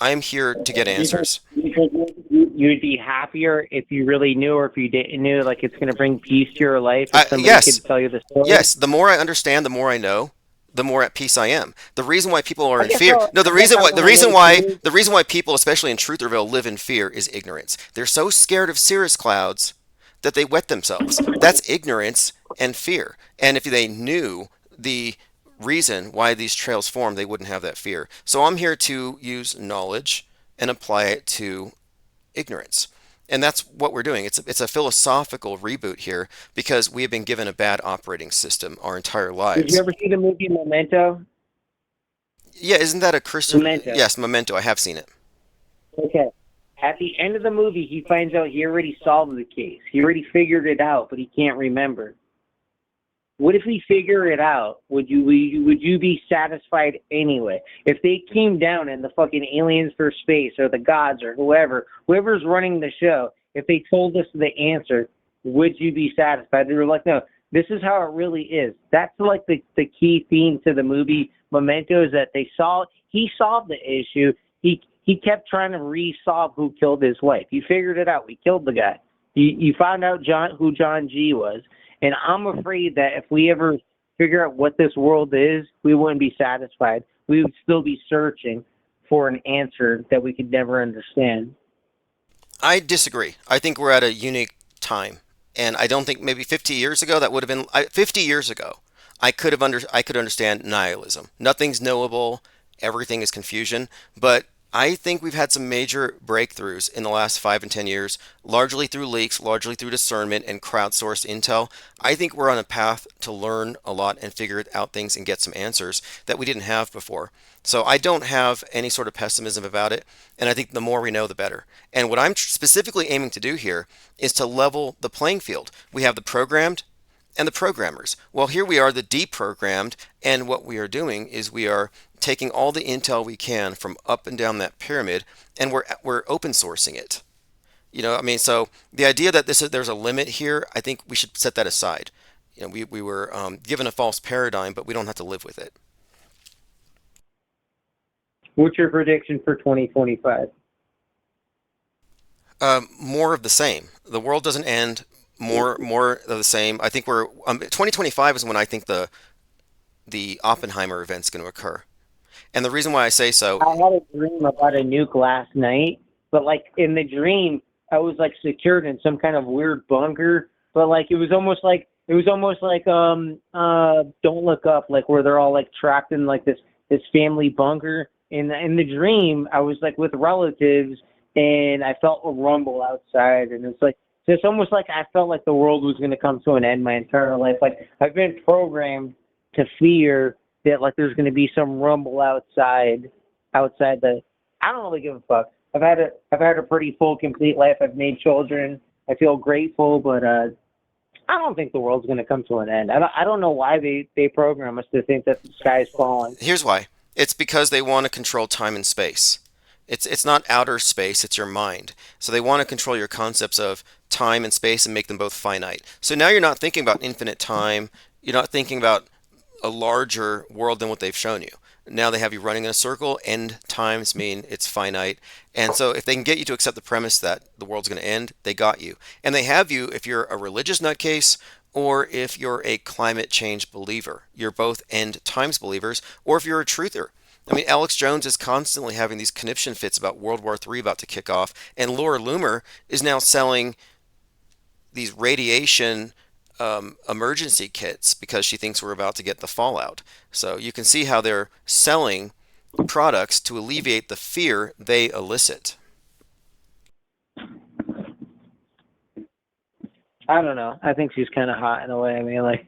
I'm here to get answers. You'd be happier if you really knew, or if you didn't know, like it's going to bring peace to your life if somebody Yes, could tell you the story. yes. The more I understand, the more I know, the more at peace I am. The reason why people are I in guess fear. I'll, No, I guess I'll go with you. the reason why people, especially in Trutherville, live in fear is ignorance. They're so scared of cirrus clouds that they wet themselves. That's ignorance and fear. And if they knew the reason why these trails form, they wouldn't have that fear. So I'm here to use knowledge and apply it to ignorance. And that's what we're doing. It's a philosophical reboot here because we have been given a bad operating system our entire Did you lives. ever see the movie Memento? Yeah, isn't that a Christopher? Memento. Yes, Memento. I have seen it. Okay. At the end of the movie, he finds out he already solved the case. He already figured it out, but he can't remember. What if we figure it out? Would you be satisfied anyway? If they came down and the fucking aliens for space or the gods or whoever's running the show, if they told us the answer, would you be satisfied? They were like, no, this is how it really is. That's like the key theme to the movie Memento is that he solved the issue. He kept trying to resolve who killed his wife. He figured it out. We killed the guy. You found out who John G was. And I'm afraid that if we ever figure out what this world is, we wouldn't be satisfied. We would still be searching for an answer that we could never understand. I disagree. I think we're at a unique time, and I don't think maybe 50 years ago that would have been 50 years ago. I could understand nihilism. Nothing's knowable. Everything is confusion. But I think we've had some major breakthroughs in the last 5 and 10 years, largely through leaks, largely through discernment and crowdsourced intel. I think we're on a path to learn a lot and figure out things and get some answers that we didn't have before. So I don't have any sort of pessimism about it, and I think the more we know, the better. And what I'm specifically aiming to do here is to level the playing field. We have the programmed and the programmers. Well, here we are, the deprogrammed, and what we are doing is we are taking all the intel we can from up and down that pyramid, and we're open sourcing it. I mean, so the idea that there's a limit here, I think we should set that aside. We were given a false paradigm, but we don't have to live with it. What's your prediction for 2025? More of the same. The world doesn't end. More of the same. I think 2025 is when I think the Oppenheimer event's going to occur. And the reason why I say so, I had a dream about a nuke last night, but like in the dream, I was like secured in some kind of weird bunker. But like it was almost like Don't Look Up, like where they're all like trapped in like this family bunker. In the dream, I was like with relatives, and I felt a rumble outside, and it's almost like I felt like the world was going to come to an end my entire life. Like I've been programmed to fear that like there's going to be some rumble outside the. I don't really give a fuck. I've had a pretty full, complete life. I've made children. I feel grateful, but I don't think the world's going to come to an end. I don't know why they program us to think that the sky's falling. here's why. It's because they want to control time and space. It's not outer space, it's your mind. So they want to control your concepts of time and space and make them both finite. So now you're not thinking about infinite time. You're not thinking about a larger world than what they've shown you. Now they have you running in a circle. End times mean it's finite. And so if they can get you to accept the premise that the world's going to end, they got you. And they have you if you're a religious nutcase or if you're a climate change believer. You're both end times believers, or if you're a truther. I mean, Alex Jones is constantly having these conniption fits about World War III about to kick off, and Laura Loomer is now selling these radiation emergency kits because she thinks we're about to get the fallout. So you can see how they're selling products to alleviate the fear they elicit. I don't know. I think she's kind of hot in a way. I mean, like,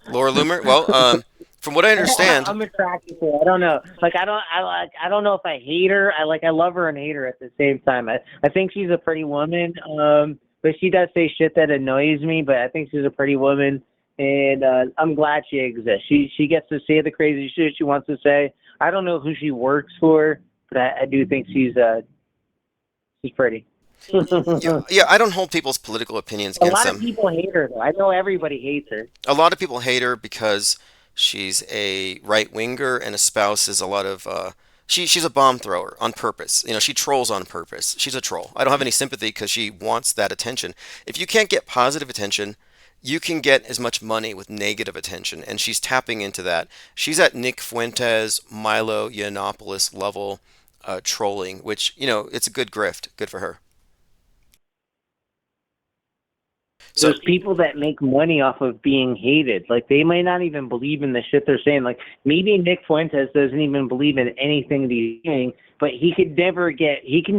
Laura Loomer, well, from what I understand, I'm attracted to her. I don't know. Like, I don't know if I hate her. I love her and hate her at the same time. I think she's a pretty woman. But she does say shit that annoys me. But I think she's a pretty woman, and I'm glad she exists. She gets to say the crazy shit she wants to say. I don't know who she works for, but I do think she's pretty. yeah, yeah, I don't hold people's political opinions A against lot of them. people hate her, though. I know everybody hates her. A lot of people hate her because she's a right winger and espouses a lot of. She's a bomb thrower on purpose. You know, she trolls on purpose. She's a troll. I don't have any sympathy because she wants that attention. If you can't get positive attention, you can get as much money with negative attention, and she's tapping into that. She's at Nick Fuentes, Milo Yiannopoulos level trolling, which it's a good grift. Good for her. So There's people that make money off of being hated. Like, they might not even believe in the shit they're saying. Like, maybe Nick Fuentes doesn't even believe in anything that he's saying, but he can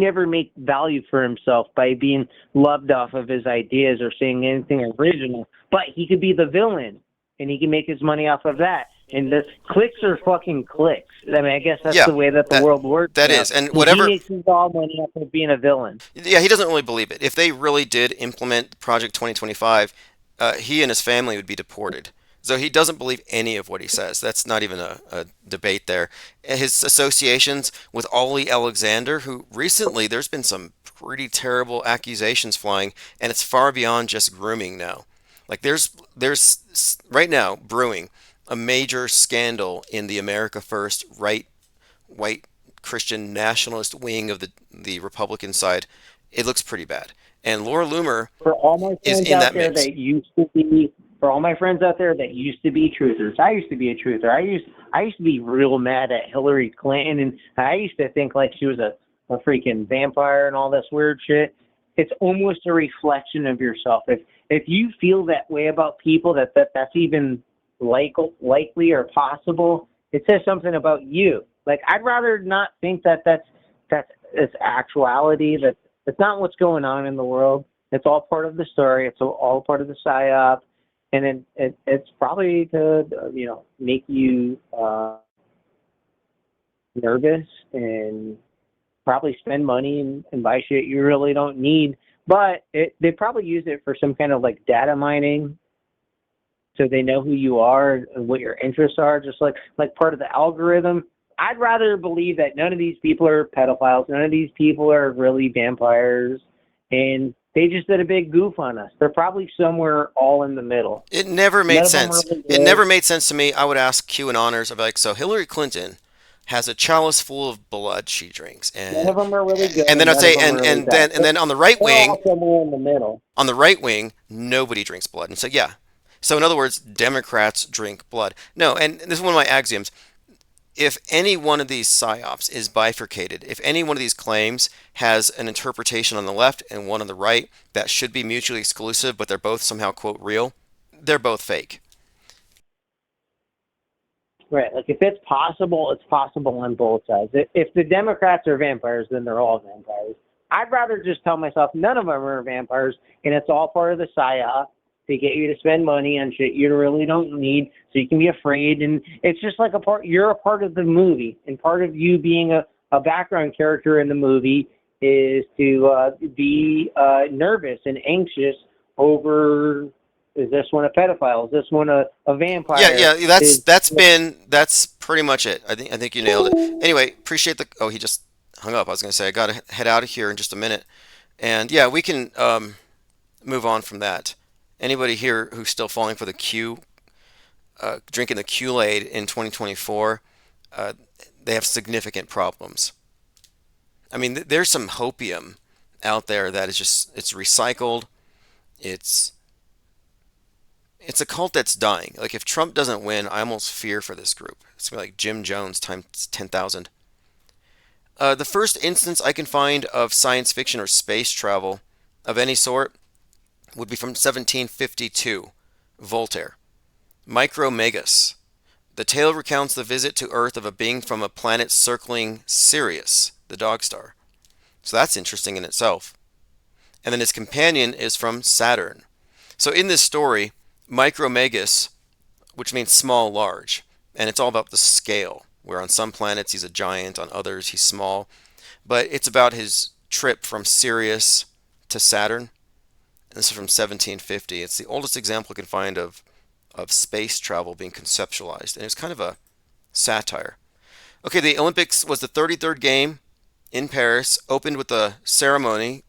never make value for himself by being loved off of his ideas or saying anything original. But he could be the villain, and he can make his money off of that. And the clicks are fucking clicks. I mean, I guess that's yeah, the way that the that world works that now. is, and And he whatever. makes his all money off of being a villain. Yeah, he doesn't really believe it. If they really did implement Project 2025, he and his family would be deported. So he doesn't believe any of what he says. That's not even a debate there. His associations with Ollie Alexander, who recently there's been some pretty terrible accusations flying, and it's far beyond just grooming now. Like there's right now brewing a major scandal in the America First right white Christian nationalist wing of the Republican side. It looks pretty bad. And Laura Loomer For all my is friends in out that there mix. that used to be, for all my friends out there that used to be truthers, I used to be a truther. I used to be real mad at Hillary Clinton, and I used to think like she was a freaking vampire and all this weird shit. It's almost a reflection of yourself. If you feel that way about people, that's even likely or possible, it says something about you. Like, I'd rather not think that's it's actuality. That's not what's going on in the world. It's all part of the story. It's all part of the psyop, and it's probably to make you nervous and probably spend money and buy shit you really don't need. But they probably use it for some kind of like data mining, so they know who you are and what your interests are, just like part of the algorithm. I'd rather believe that none of these people are pedophiles, none of these people are really vampires, and they just did a big goof on us. They're probably somewhere all in the middle. It never None made of them sense. really It good. never made sense to me. I would ask QAnoners, I'd be like, so Hillary Clinton has a chalice full of blood she drinks, None of them are really good, and then and I'd none of say, them are really bad. and then They're all somewhere in the middle. on the right wing, nobody drinks blood. And so yeah. So in other words, Democrats drink blood. No, and this is one of my axioms. If any one of these psyops is bifurcated, if any one of these claims has an interpretation on the left and one on the right that should be mutually exclusive, but they're both somehow, quote, real, they're both fake. Right. Like, if it's possible on both sides. If the Democrats are vampires, then they're all vampires. I'd rather just tell myself none of them are vampires, and it's all part of the psyop to get you to spend money on shit you really don't need, so you can be afraid. And it's just like you're a part of the movie, and part of you being a background character in the movie is to be nervous and anxious over, is this one a pedophile? Is this one a Yeah, vampire? yeah, that's Is that's been that's pretty much it. I think you nailed it. Anyway, appreciate the. Oh, he just hung up. I was gonna say I gotta head out of here in just a minute, and yeah, we can move on from that. Anybody here who's still falling for the Q drinking the Kool-Aid in 2024, uh, they have significant problems. I mean, there's some hopium out there that is just it's recycled. It's it's a cult that's dying. Like if Trump doesn't win, I almost fear for this group. It's gonna be like Jim Jones times 10,000. The first instance I can find of science fiction or space travel of any sort would be from 1752, Voltaire. Micromegas. The tale recounts the visit to Earth of a being from a planet circling Sirius, the dog star. So that's interesting in itself. And then his companion is from Saturn. So in this story, Micromegas, which means small, large, and it's all about the scale, where on some planets he's a giant, on others he's small. But it's about his trip from Sirius to Saturn. And this is from 1750. It's the oldest example I can find of space travel being conceptualized. And it's kind of a satire. Okay, the Olympics was the 33rd game in Paris, opened with a ceremony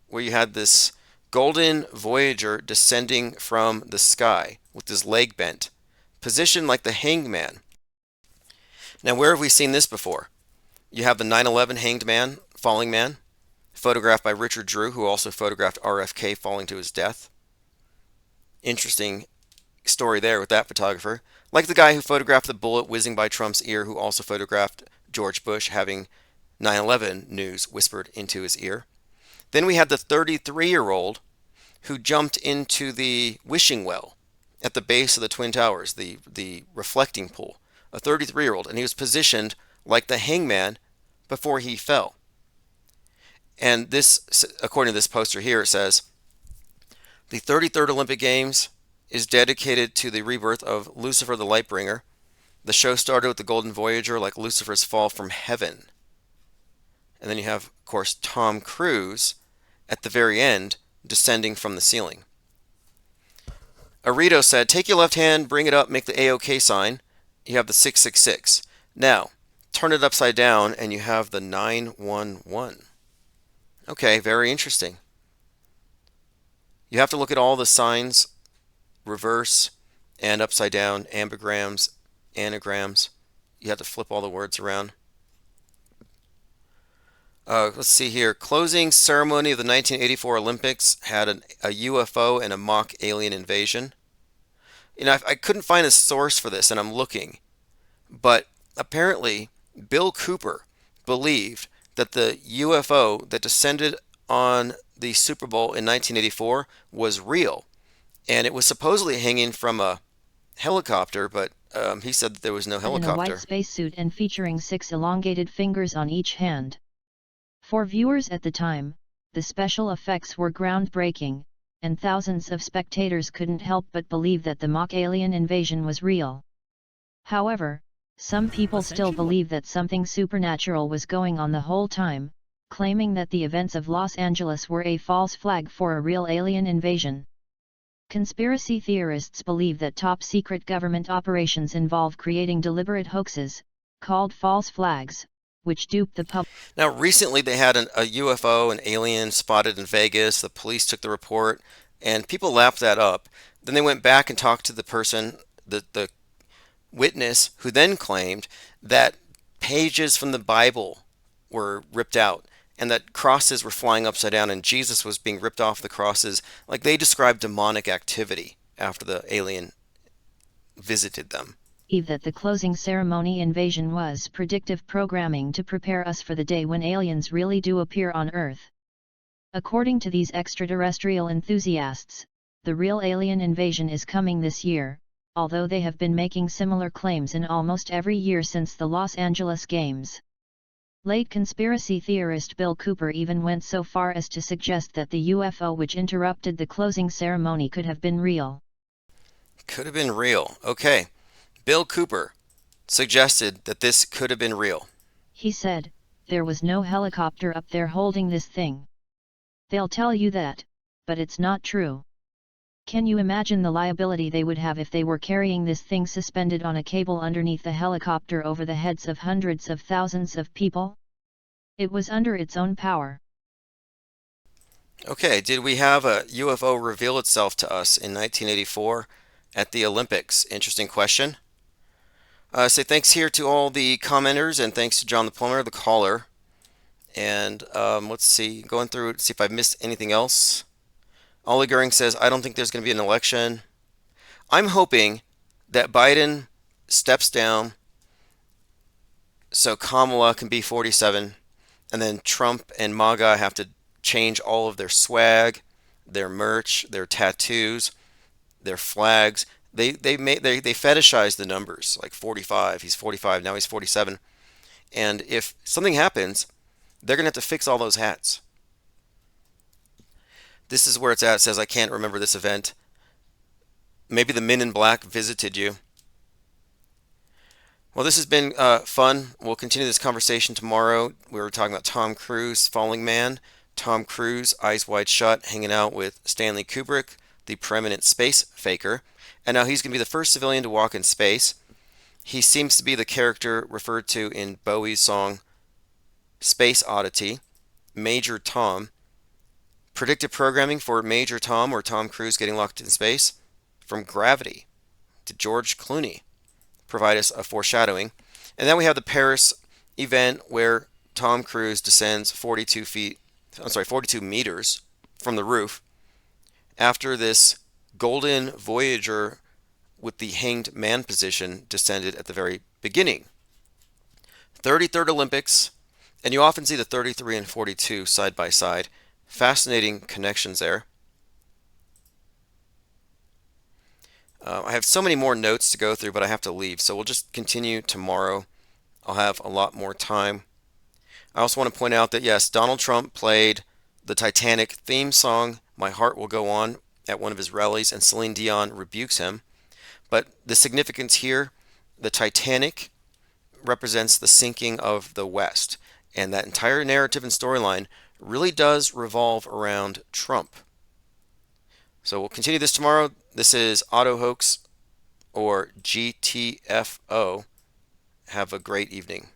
where you had this golden Voyager descending from the sky with his leg bent, positioned like the hanged man. Now, where have we seen this before? You have the 9/11 hanged man, falling man, photographed by Richard Drew, who also photographed RFK falling to his death. Interesting story there with that photographer. Like the guy who photographed the bullet whizzing by Trump's ear, who also photographed George Bush having 9/11 news whispered into his ear. Then we had the 33-year-old who jumped into the wishing well at the base of the Twin Towers, the reflecting pool. A 33-year-old, and he was positioned like the hangman before he fell. And this, according to this poster here, it says, the 33rd Olympic Games is dedicated to the rebirth of Lucifer the Lightbringer. The show started with the Golden Voyager, like Lucifer's fall from heaven. And then you have, of course, Tom Cruise at the very end descending from the ceiling. Arito said, take your left hand, bring it up, make the A-OK sign. You have the 666. Now, turn it upside down and you have the 911. Okay, very interesting. You have to look at all the signs, reverse and upside down, ambigrams, anagrams. You have to flip all the words around. Let's see here. Closing ceremony of the 1984 Olympics had a UFO and a mock alien invasion. You know, I couldn't find a source for this, and I'm looking. But apparently, Bill Cooper believed that the UFO that descended on the Super Bowl in 1984 was real. And it was supposedly hanging from a helicopter, but he said that there was no In a white helicopter. spacesuit and featuring 6 elongated fingers on each hand. For viewers at the time, the special effects were groundbreaking, and thousands of spectators couldn't help but believe that the mock alien invasion was real. However, some people still believe that something supernatural was going on the whole time, claiming that the events of Los Angeles were a false flag for a real alien invasion. Conspiracy theorists believe that top-secret government operations involve creating deliberate hoaxes, called false flags, which dupe the public. Now, recently they had a UFO, an alien spotted in Vegas. The police took the report, and people laughed that up. Then they went back and talked to the person, the witness, who then claimed that pages from the Bible were ripped out and that crosses were flying upside down and Jesus was being ripped off the crosses. Like, they described demonic activity after the alien visited them. That the closing ceremony invasion was predictive programming to prepare us for the day when aliens really do appear on Earth. According to these extraterrestrial enthusiasts, the real alien invasion is coming this year, although they have been making similar claims in almost every year since the Los Angeles Games. Late conspiracy theorist Bill Cooper even went so far as to suggest that the UFO which interrupted the closing ceremony could have been real. Could have been real. Okay. Bill Cooper suggested that this could have been real. He said, there was no helicopter up there holding this thing. They'll tell you that, but it's not true. Can you imagine the liability they would have if they were carrying this thing suspended on a cable underneath the helicopter over the heads of hundreds of thousands of people? It was under its own power. Okay, did we have a UFO reveal itself to us in 1984 at the Olympics? Interesting question. Say thanks here to all the commenters and thanks to John the Plumber, the caller. And let's see, going through it, see if I missed anything else. Ollie Goering says, I don't think there's going to be an election. I'm hoping that Biden steps down so Kamala can be 47, and then Trump and MAGA have to change all of their swag, their merch, their tattoos, their flags. They fetishize the numbers like 45. He's 45 now. He's 47, and if something happens, they're gonna have to fix all those hats. This is where it's at. It says I can't remember this event. Maybe the Men in Black visited you. Well, this has been fun. We'll continue this conversation tomorrow. We were talking about Tom Cruise, Falling Man. Tom Cruise, Eyes Wide Shut, hanging out with Stanley Kubrick, the preeminent space faker. And now he's going to be the first civilian to walk in space. He seems to be the character referred to in Bowie's song Space Oddity, Major Tom. Predictive programming for Major Tom or Tom Cruise getting locked in space from Gravity to George Clooney provide us a foreshadowing. And then we have the Paris event where Tom Cruise descends 42 meters from the roof after this golden Voyager with the hanged man position descended at the very beginning. 33rd Olympics, and you often see the 33 and 42 side by side. Fascinating connections there. I have so many more notes to go through, but I have to leave, so we'll just continue tomorrow. I'll have a lot more time. I also want to point out that, yes, Donald Trump played the Titanic theme song, My Heart Will Go On, at one of his rallies, and Celine Dion rebukes him. But the significance here, the Titanic represents the sinking of the West, and that entire narrative and storyline really does revolve around Trump. So we'll continue this tomorrow. This is Auto Hoax or GTFO. Have a great evening.